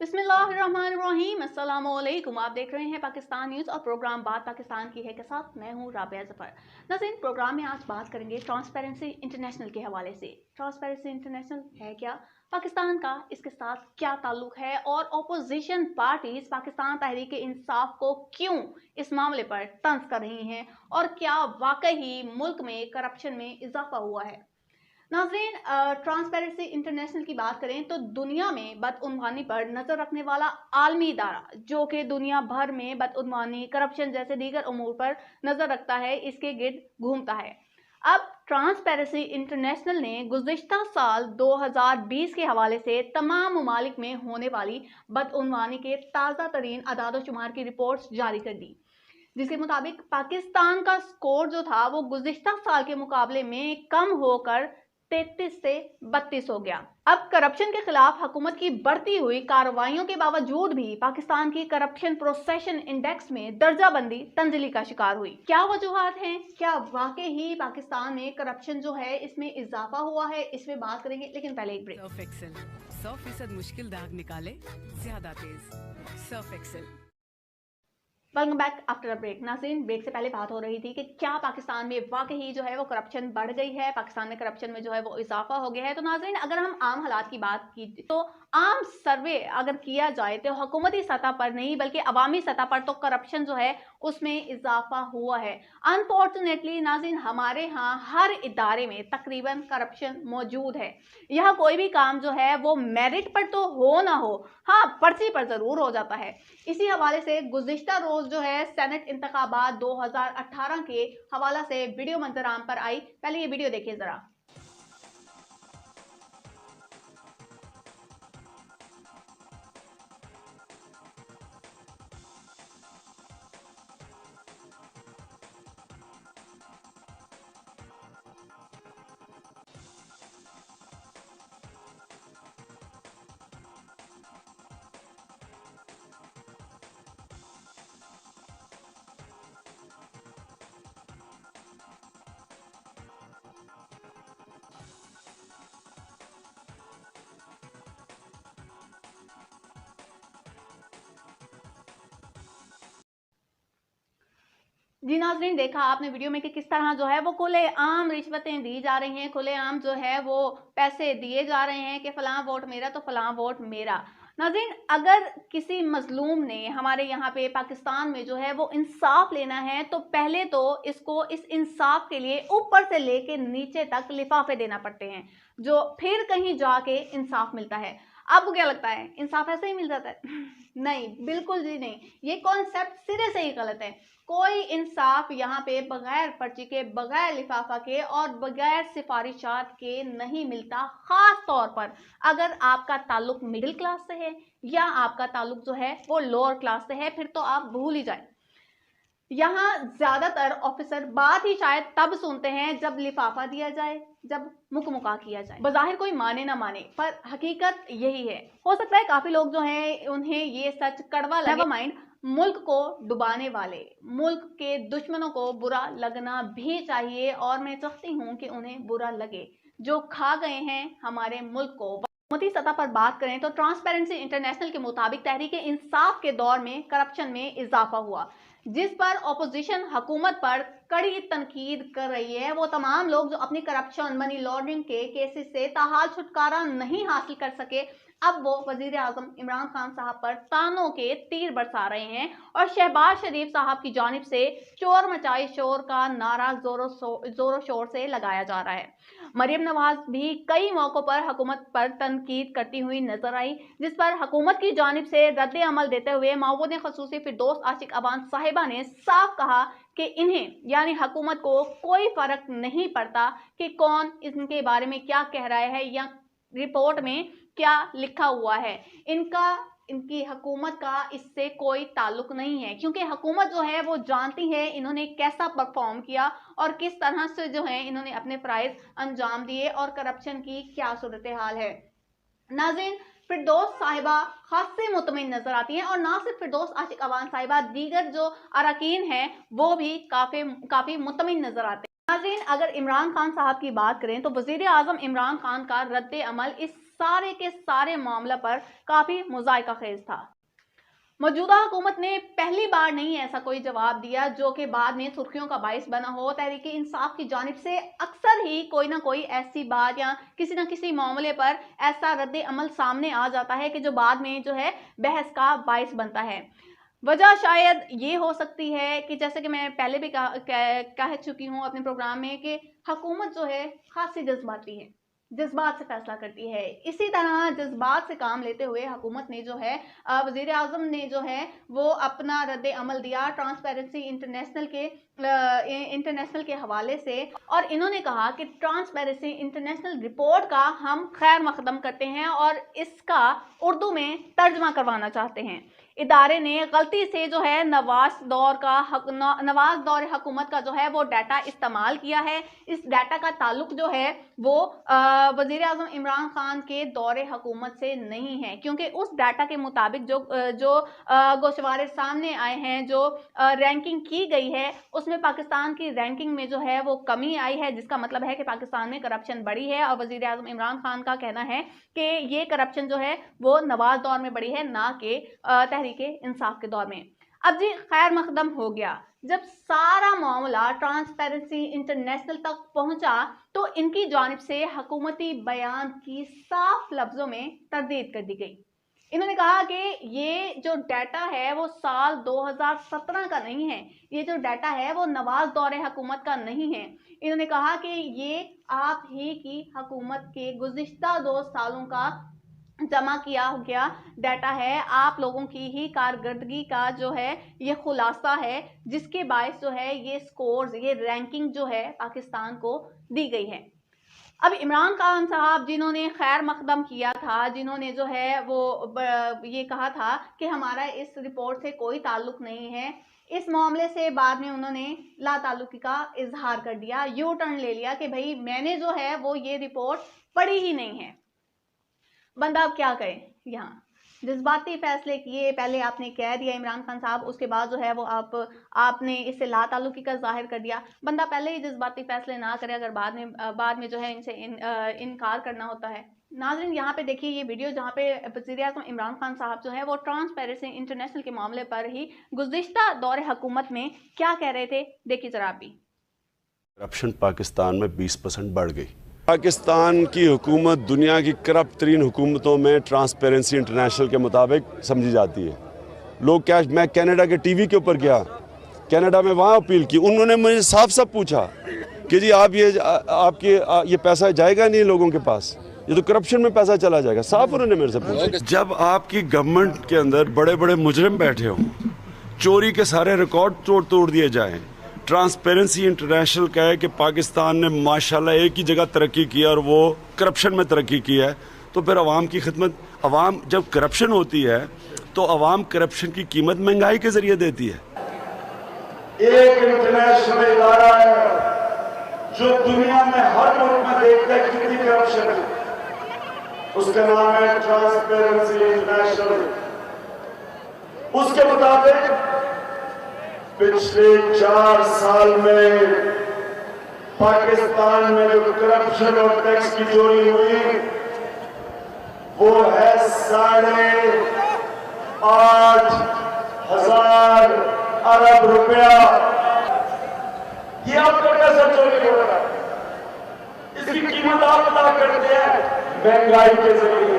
बिस्मिल्लाहिर्रहमानिर्रहीम, अस्सलामुअलैकुम। आप देख रहे हैं पाकिस्तान न्यूज़ और प्रोग्राम बात पाकिस्तान की है के साथ मैं हूं राबिया जफर। नाज़रीन, प्रोग्राम में आज बात करेंगे ट्रांसपेरेंसी इंटरनेशनल के हवाले से। ट्रांसपेरेंसी इंटरनेशनल है क्या, पाकिस्तान का इसके साथ क्या ताल्लुक है और अपोजिशन पार्टीज पाकिस्तान तहरीक इंसाफ को क्यों इस मामले पर तंज कर रही हैं और क्या वाकई मुल्क में करप्शन में इजाफा हुआ है। नाज़रीन, ट्रांसपेरेंसी इंटरनेशनल की बात करें तो दुनिया में बदउनवानी पर नजर रखने वाला आलमी इदारा जो कि दुनिया भर में बदउनवानी, करप्शन जैसे दीगर उमूर पर नजर रखता है, इसके गिर्द घूमता है। अब ट्रांसपेरेंसी इंटरनेशनल ने गुज़िश्ता साल 2020 के हवाले से तमाम ममालिक में होने वाली बदउनवानी के ताज़ा तरीन अदाद-ओ-शुमार की रिपोर्ट्स जारी कर दी, जिसके मुताबिक पाकिस्तान का स्कोर जो था वो गुज़िश्ता साल के मुकाबले में कम होकर 33 से 32 हो गया। अब करप्शन के खिलाफ हुकूमत की बढ़ती हुई कार्रवाइयों के बावजूद भी पाकिस्तान की करप्शन प्रोसेशन इंडेक्स में दर्जा बंदी तंजली का शिकार हुई। क्या वजूहात हैं, क्या वाकई ही पाकिस्तान में करप्शन जो है इसमें इजाफा हुआ है, इसमें बात करेंगे, लेकिन पहले एक ब्रेक। सर्फ एक्सेल 100% मुश्किल दाग निकाले ज्यादा तेज। Surf Excel. Welcome back after a break. नाज़रीन, ब्रेक से पहले बात हो रही थी कि क्या पाकिस्तान में वाकई जो है वो करप्शन बढ़ गई है, पाकिस्तान में करप्शन में जो है वो इजाफा हो गया है। तो नाज़रीन, अगर हम आम हालात की बात की तो आम सर्वे अगर किया जाए तो हुकूमती सतह पर नहीं बल्कि अवामी सतह पर तो करप्शन जो है उसमें इजाफा हुआ है। अनफॉर्चुनेटली नाज़रीन, हमारे यहाँ हर इदारे में तकरीबन करप्शन मौजूद है। यह कोई भी काम जो है वो मेरिट पर तो हो ना हो, हाँ पर्ची पर जरूर हो जाता है। इसी हवाले से गुज़िश्ता रोज जो है सेनेट इंतखाबात 2018 के हवाला से वीडियो मंजराम पर आई। पहले ये वीडियो देखिए जरा। जी नाज़रीन, देखा आपने वीडियो में कि किस तरह जो है वो खुलेआम रिश्वतें दी जा रही हैं, खुलेआम जो है वो पैसे दिए जा रहे हैं कि फलां वोट मेरा तो फलां वोट मेरा। नाज़रीन, अगर किसी मजलूम ने हमारे यहाँ पे पाकिस्तान में जो है वो इंसाफ लेना है तो पहले तो इसको इस इंसाफ के लिए ऊपर से लेके नीचे तक लिफाफे देना पड़ते हैं, जो फिर कहीं जाके इंसाफ मिलता है। आपको क्या लगता है इंसाफ ऐसे ही मिल जाता है? नहीं, बिल्कुल जी नहीं। ये कॉन्सेप्ट सिरे से ही गलत है। कोई इंसाफ यहाँ पे बगैर पर्ची के, बगैर लिफाफा के और बगैर सिफारिशात के नहीं मिलता। खास तौर पर अगर आपका ताल्लुक मिडिल क्लास से है या आपका ताल्लुक जो है वो लोअर क्लास से है, फिर तो आप भूल ही जाए। यहाँ ज्यादातर ऑफिसर बात ही शायद तब सुनते हैं जब लिफाफा दिया जाए, जब मुकमुका किया जाए। बज़ाहिर कोई माने ना माने, पर हकीकत यही है। हो सकता है काफी लोग जो हैं उन्हें ये सच कड़वा लगे। नेवर माइंड, मुल्क को डुबाने वाले, मुल्क के दुश्मनों को बुरा लगना भी चाहिए और मैं चाहती हूँ कि उन्हें बुरा लगे जो खा गए हैं हमारे मुल्क को। हुकूमती सतह पर बात करें तो ट्रांसपेरेंसी इंटरनेशनल के मुताबिक तहरीक इंसाफ के दौर में करप्शन में इजाफा हुआ, जिस पर अपोजिशन हुकूमत पर कड़ी तनकीद कर रही है। वो तमाम लोग जो अपनी करप्शन, मनी लॉन्ड्रिंग के केसेस से ताहाल छुटकारा नहीं हासिल कर सके, अब वो वजीर आजम इमरान खान साहब पर तानों के तीर बरसा रहे हैं और शहबाज शरीफ साहब की जानिब से चोर मचाई शोर का नारा जोरों शोर से लगाया जा रहा है। मरियम नवाज भी कई मौकों पर हुकूमत पर तनकीद करती हुई नजर आई, जिस पर हुकूमत की जानिब से रद्द अमल देते हुए मावूद खसूसी फिरदौस आशिक अबान साहिबा ने साफ कहा कि इन्हें यानी हुकूमत को कोई फर्क नहीं पड़ता कि कौन इनके बारे में क्या कह रहा है या रिपोर्ट में क्या लिखा हुआ है। इनकी हुकूमत का इससे कोई ताल्लुक नहीं है, क्योंकि हुकूमत जो है वो जानती है इन्होंने कैसा परफॉर्म किया और किस तरह से जो है इन्होंने अपने फ़राइज़ अंजाम दिए और करप्शन की क्या सूरत हाल है। नाज़रीन, फिरदौस साहिबा खासे मुतमिन नजर आती हैं और ना सिर्फ फिरदौस आशिक अवान साहिबा, दीगर जो अरकान हैं वो भी काफी मुतमिन नजर आते हैं। नाज़रीन, अगर इमरान खान साहब की बात करें तो वजीर आजम इमरान खान का रद्द अमल इस सारे के सारे मामला पर काफ़ी मुज़ायका खेज था। मौजूदा हुकूमत ने पहली बार नहीं ऐसा कोई जवाब दिया जो कि बाद में सुर्खियों का बाइस बना हो। तहरीक इंसाफ की जानिब से अक्सर ही कोई ना कोई ऐसी बात या किसी न किसी मामले पर ऐसा रद्द अमल सामने आ जाता है कि जो बाद में जो है बहस का बाइस बनता है। वजह शायद ये हो सकती है कि जैसे कि मैं पहले भी कह चुकी हूँ अपने प्रोग्राम में कि हुकूमत जो है खासी जज्बाती है, जज्बात से फैसला करती है। इसी तरह जज्बात से काम लेते हुए हुकूमत ने जो है वज़ीर आज़म ने जो है वो अपना रद्द अमल दिया ट्रांसपेरेंसी इंटरनेशनल के हवाले से, और इन्होंने कहा कि ट्रांसपेरेंसी इंटरनेशनल रिपोर्ट का हम खैर मकदम करते हैं और इसका उर्दू में तर्जमा करवाना चाहते हैं। इदारे ने गलती से जो है नवाज दौर हुकूमत का जो है वो डाटा इस्तेमाल किया है। इस डाटा का ताल्लुक जो है वो वज़ीर आज़म इमरान खान के दौरे हुकूमत से नहीं है, क्योंकि उस डाटा के मुताबिक जो गोशवारे सामने आए हैं, जो रैंकिंग की गई है, उसमें पाकिस्तान की रैंकिंग में जो है वो कमी आई है, जिसका मतलब है कि पाकिस्तान में करप्शन बढ़ी है। और वज़ीर आज़म इमरान खान का कहना है कि ये करप्शन जो है वो नवाज दौर में बढ़ी है, ना कि तहरीक इंसाफ के दौर में। अब जी खैर मकदम हो गया। जब सारा मामला ट्रांसपेरेंसी इंटरनेशनल तक पहुंचा तो इनकी जानिब से हुकूमती बयान की साफ लफ्जों में तरदीद कर दी गई। इन्होंने कहा कि ये जो डाटा है वो साल 2017 का नहीं है, ये जो डाटा है वो नवाज दौरे हुकूमत का नहीं है। इन्होंने कहा कि ये आप ही की हुकूमत के गुज़िश्ता 2 सालों का जमा किया हो गया डाटा है, आप लोगों की ही कारकर्दगी का जो है ये खुलासा है, जिसके बायस जो है ये स्कोर्स, ये रैंकिंग जो है पाकिस्तान को दी गई है। अब इमरान खान साहब जिन्होंने खैर मकदम किया था, जिन्होंने जो है वो ये कहा था कि हमारा इस रिपोर्ट से कोई ताल्लुक नहीं है, इस मामले से बाद में उन्होंने ला ताल्लुकी का इजहार कर दिया, यू टर्न ले लिया कि भाई मैंने जो है वो ये रिपोर्ट पढ़ी ही नहीं है। बंदा अब क्या करे, यहाँ जज्बाती फैसले किए, पहले आपने कह दिया इमरान खान साहब, उसके बाद जो है वो आपने इससे ला ताल्लुकी का जाहिर कर दिया। बंदा पहले ही जज्बाती फैसले ना करे अगर बाद में जो है इनसे इनकार करना होता है। नाज़रीन यहाँ पे देखिए ये वीडियो जहाँ पे वज़ीर आज़म इमरान खान साहब जो है वो ट्रांसपेरेंसी इंटरनेशनल के मामले पर ही गुज़िश्ता दौरे हुकूमत में क्या कह रहे थे, देखिए जरा आप भी। करप्शन पाकिस्तान में 20% बढ़ गई। पाकिस्तान की हुकूमत दुनिया की करप्ट तरीन हुकूमतों में ट्रांसपेरेंसी इंटरनेशनल के मुताबिक समझी जाती है। लोग क्या, मैं कनाडा के टीवी के ऊपर गया, कनाडा में वहाँ अपील की, उन्होंने मुझे साफ साफ पूछा कि जी आप ये पैसा जाएगा नहीं लोगों के पास, ये तो करप्शन में पैसा चला जाएगा, साफ उन्होंने मेरे से पूछा। जब आपकी गवर्नमेंट के अंदर बड़े बड़े मुजरिम बैठे हों, चोरी के सारे रिकॉर्ड तोड़ दिए जाएं, ट्रांसपेरेंसी इंटरनेशनल कहे कि पाकिस्तान ने माशाल्लाह एक ही जगह तरक्की की और वो करप्शन में तरक्की की है, तो फिर अवाम की खिदमत, अवाम जब करप्शन होती है तो अवाम करप्शन की कीमत महंगाई के जरिए देती है। एक इंटरनेशनल इदारा है जो दुनिया में हर मुल्क में देखता है कितनी करप्शन है, उसका नाम है ट्रांसपेरेंसी इंटरनेशनल। उसके मुताबिक पिछले 4 साल में पाकिस्तान में जो करप्शन और टैक्स की चोरी हुई वो है 8,500 अरब रुपया। ये आपका पैसा चोरी हो रहा है, इसकी कीमत आप अदा करते हैं महंगाई के जरिए।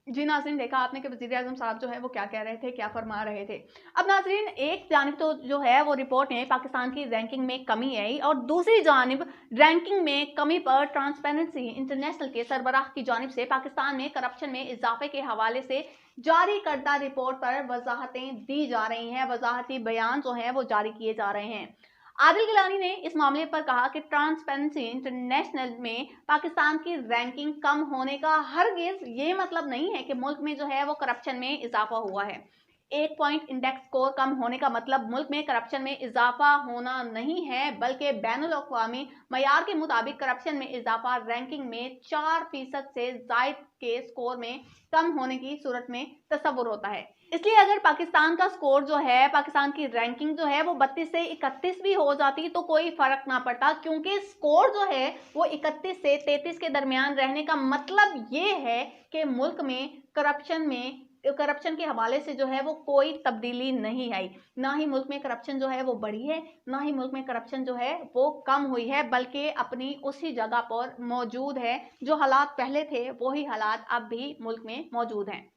जी नाज़रीन, देखा आपने कि वज़ीर आज़म साहब जो है वो क्या कह रहे थे, क्या फरमा रहे थे। अब नाज़रीन एक जानिब तो जो है वो रिपोर्ट में पाकिस्तान की रैंकिंग में कमी आई और दूसरी जानिब रैंकिंग में कमी पर ट्रांसपेरेंसी इंटरनेशनल के सरबराह की जानिब से पाकिस्तान में करप्शन में इजाफे के हवाले से जारी करदा रिपोर्ट पर वजाहतें दी जा रही हैं, वजाहती बयान जो है वो जारी किए जा रहे हैं। आदिल गिलानी ने इस मामले पर कहा कि ट्रांसपेरेंसी इंटरनेशनल में पाकिस्तान की रैंकिंग कम होने का हरगिज ये मतलब नहीं है कि मुल्क में जो है वो करप्शन में इजाफा हुआ है। 1 पॉइंट इंडेक्स स्कोर कम होने का मतलब मुल्क में करप्शन में इजाफा होना नहीं है, बल्कि बैनुल अक़वामी मयार के मुताबिक करप्शन में इजाफा रैंकिंग में 4% से जायद के स्कोर में कम होने की सूरत में तस्वुर होता है। इसलिए अगर पाकिस्तान का स्कोर जो है, पाकिस्तान की रैंकिंग जो है वो 32 से 31 भी हो जाती तो कोई फर्क ना पड़ता, क्योंकि स्कोर जो है वो 31 से 33 के दरमियान रहने का मतलब ये है कि मुल्क में करप्शन के हवाले से जो है वो कोई तब्दीली नहीं आई। ना ही मुल्क में करप्शन जो है वो बढ़ी है, ना ही मुल्क में करप्शन जो है वो कम हुई है, बल्कि अपनी उसी जगह पर मौजूद है। जो हालात पहले थे वही हालात अब भी मुल्क में मौजूद हैं।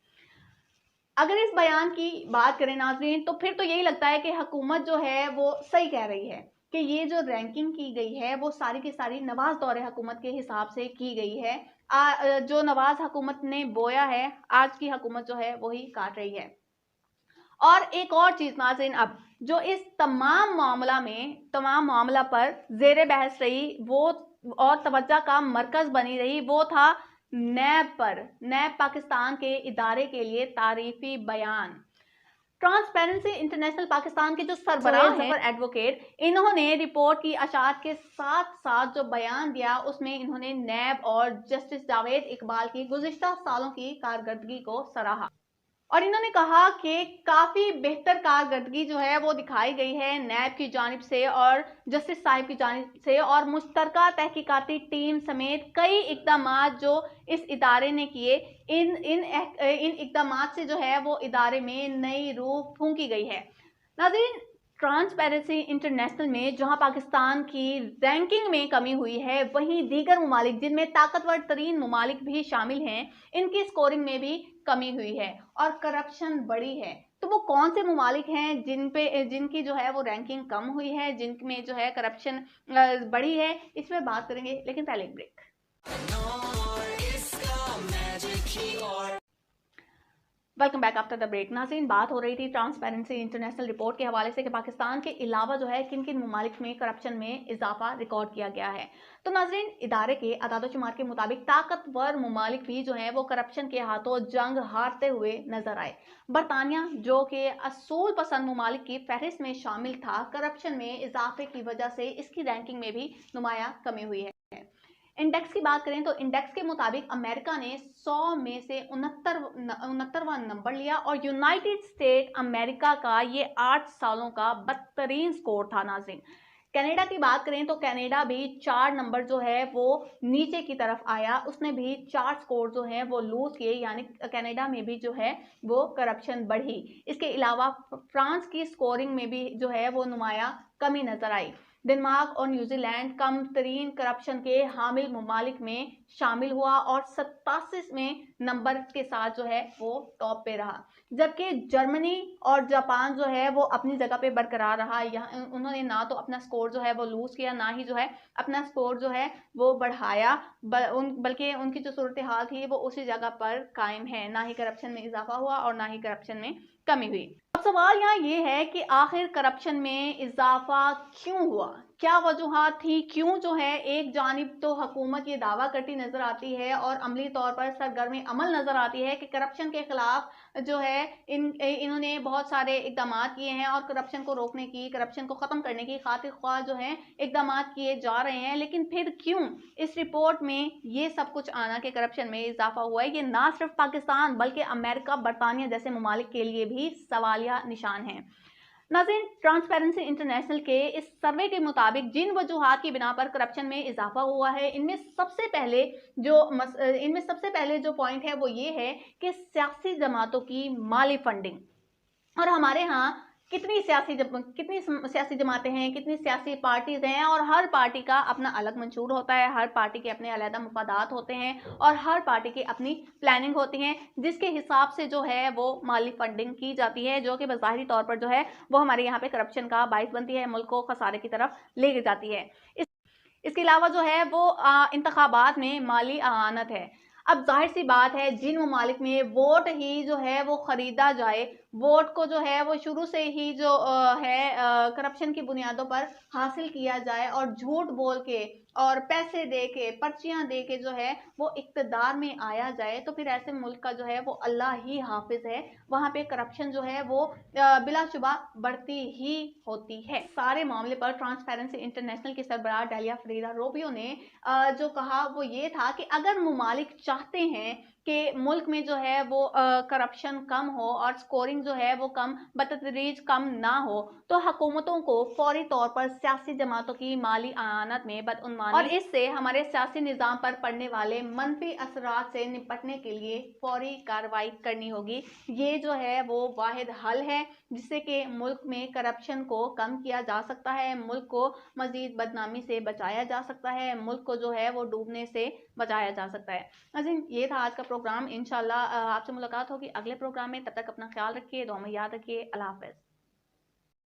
अगर इस बयान की बात करें नाज़रीन, तो फिर तो यही लगता है कि हुकूमत जो है वो सही कह रही है कि ये जो रैंकिंग की गई है वो सारी की सारी नवाज दौरे हुकूमत के हिसाब से की गई है। जो नवाज हुकूमत ने बोया है, आज की हुकूमत जो है वही काट रही है। और एक और चीज नाज़रीन, अब जो इस तमाम मामला पर जेर बहस रही वो और तवज्जो का मरकज बनी रही, वो था नैब पर। नैब पाकिस्तान के इदारे के लिए तारीफी बयान। ट्रांसपेरेंसी इंटरनेशनल पाकिस्तान के जो सरबराह हैं एडवोकेट, इन्होंने रिपोर्ट की अशात के साथ साथ जो बयान दिया उसमें इन्होंने नैब और जस्टिस जावेद इकबाल की गुज़िश्ता सालों की कारकर्दगी को सराहा और इन्होंने कहा कि काफ़ी बेहतर कारकर्दगी जो है वो दिखाई गई है नैब की जानिब से और जस्टिस साहिब की जानिब से, और मुश्तरका तहकीकाती टीम समेत कई इक़दामात जो इस इदारे ने किए, इन इक़दामात से जो है वो इदारे में नई रूह फूंकी गई है। नाज़रीन, ट्रांसपेरेंसी इंटरनेशनल में जहां पाकिस्तान की रैंकिंग में कमी हुई है, वहीं दीगर ममालिक जिनमें ताकतवर तरीन ममालिक भी शामिल हैं, इनकी स्कोरिंग में भी कमी हुई है और करप्शन बढ़ी है। तो वो कौन से ममालिक हैं जिनकी जो है वो रैंकिंग कम हुई है, जिनमें जो है करप्शन बढ़ी है, इस पर बात करेंगे, लेकिन पहले एक break. Welcome back after the break. नाज़रीन, बात हो रही थी ट्रांसपेरेंसी इंटरनेशनल रिपोर्ट के हवाले से कि पाकिस्तान के अलावा जो है किन किन ममालिक में करप्शन में इजाफा रिकॉर्ड किया गया है। तो नाज़रीन, इदारे के अदाद-ओ-शुमार के मुताबिक ताकतवर ममालिक भी जो है वो करप्शन के हाथों जंग हारते हुए नजर आए। बरतानिया, जो कि असूल पसंद ममालिक की फहरिस्त में शामिल था, करप्शन में इजाफे की वजह से इसकी रैंकिंग में भी नुमाया कमी हुई है। इंडेक्स की बात करें तो इंडेक्स के मुताबिक अमेरिका ने 100 में से 69वां नंबर लिया और यूनाइटेड स्टेट अमेरिका का ये 8 सालों का बदतरीन स्कोर था। नाज़रीन, कनाडा की बात करें तो कनाडा भी 4 नंबर जो है वो नीचे की तरफ आया, उसने भी 4 स्कोर जो है वो लूज किए, यानी कनाडा में भी जो है वो करप्शन बढ़ी। इसके अलावा फ्रांस की स्कोरिंग में भी जो है वो नुमाया कमी नजर आई। डेनमार्क और न्यूजीलैंड कम तरीन करप्शन के हामिल ममालिक में शामिल हुआ और 87वें नंबर के साथ जो है वो टॉप पे रहा, जबकि जर्मनी और जापान जो है वो अपनी जगह पे बरकरार रहा। यहाँ उन्होंने ना तो अपना स्कोर जो है वो लूज किया, ना ही जो है अपना स्कोर जो है वो बढ़ाया, बल्कि उनकी जो सूरत हाल थी वो उसी जगह पर कायम है। ना ही करप्शन में इजाफा हुआ और ना ही करप्शन में कमी हुई। अब सवाल यहाँ ये है कि आखिर करप्शन में इजाफा क्यों हुआ, क्या वजूहात थी, क्यों जो है एक जानिब तो हुकूमत ये दावा करती नजर आती है और अमली तौर पर सरगर्म अमल नजर आती है कि करप्शन के खिलाफ जो है इन्होंने बहुत सारे इकदाम किए हैं और करप्शन को रोकने की, करप्शन को ख़त्म करने की खातिर ख्वाह जो है इकदाम किए जा रहे हैं, लेकिन फिर क्यों इस रिपोर्ट में ये सब कुछ आना कि करप्शन में इजाफा हुआ है, ये ना सिर्फ पाकिस्तान बल्कि अमेरिका, बरतानिया जैसे ममालिक के लिए भी सवालिया निशान है। नाज़रीन, ट्रांसपेरेंसी इंटरनेशनल के इस सर्वे के मुताबिक जिन वजूहात की बिना पर करप्शन में इजाफा हुआ है, इनमें सबसे पहले जो पॉइंट है वो ये है कि सियासी जमातों की माली फंडिंग। और हमारे यहाँ कितनी सियासी जमातें हैं, कितनी सियासी पार्टीज हैं और हर पार्टी का अपना अलग मंशूर होता है, हर पार्टी के अपने अलग मफादात होते हैं और हर पार्टी की अपनी प्लानिंग होती है, जिसके हिसाब से जो है वो माली फंडिंग की जाती है, जो कि बज़ाहिरी तौर पर जो है वो हमारे यहाँ पे करप्शन का बाइस बनती है, मुल्क को खसारे की तरफ ले जाती है। इसके अलावा जो है वो इंतखाबात में माली आनत है। अब जाहिर सी बात है, जिन ममालिक में वोट ही जो है वो खरीदा जाए, वोट को जो है वो शुरू से ही जो है करप्शन की बुनियादों पर हासिल किया जाए और झूठ बोल के और पैसे दे के पर्चियां दे के जो है वो इक्तदार में आया जाए, तो फिर ऐसे मुल्क का जो है वो अल्लाह ही हाफिज है। वहां पे करप्शन जो है वो बिलाशुबा बढ़ती ही होती है। सारे मामले पर ट्रांसपेरेंसी इंटरनेशनल की सरबराह डेलिया फरीदा रोबियो ने जो कहा वो ये था कि अगर मुमालिक चाहते हैं कि मुल्क में जो है वो करप्शन कम हो और स्कोरिंग जो है वो कम बतदरीज कम ना हो, तो हुकूमतों को फौरी तौर पर सियासी जमातों की माली आयानत में बदउनवानी और इससे हमारे सियासी निज़ाम पर पड़ने वाले मनफी असरात से निपटने के लिए फौरी कार्रवाई करनी होगी। ये जो है वो वाहिद हल है जिससे कि मुल्क में करप्शन को कम किया जा सकता है, मुल्क को मजीद बदनामी से बचाया जा सकता है, मुल्क को जो है वो डूबने से बचाया जा सकता है। नाज़रीन, ये था आज का प्रोग्राम। इंशाल्लाह आपसे मुलाकात होगी अगले प्रोग्राम में। तब तक अपना ख्याल रखिए, दुआ में याद रखिए। अल्लाह हाफ़िज़।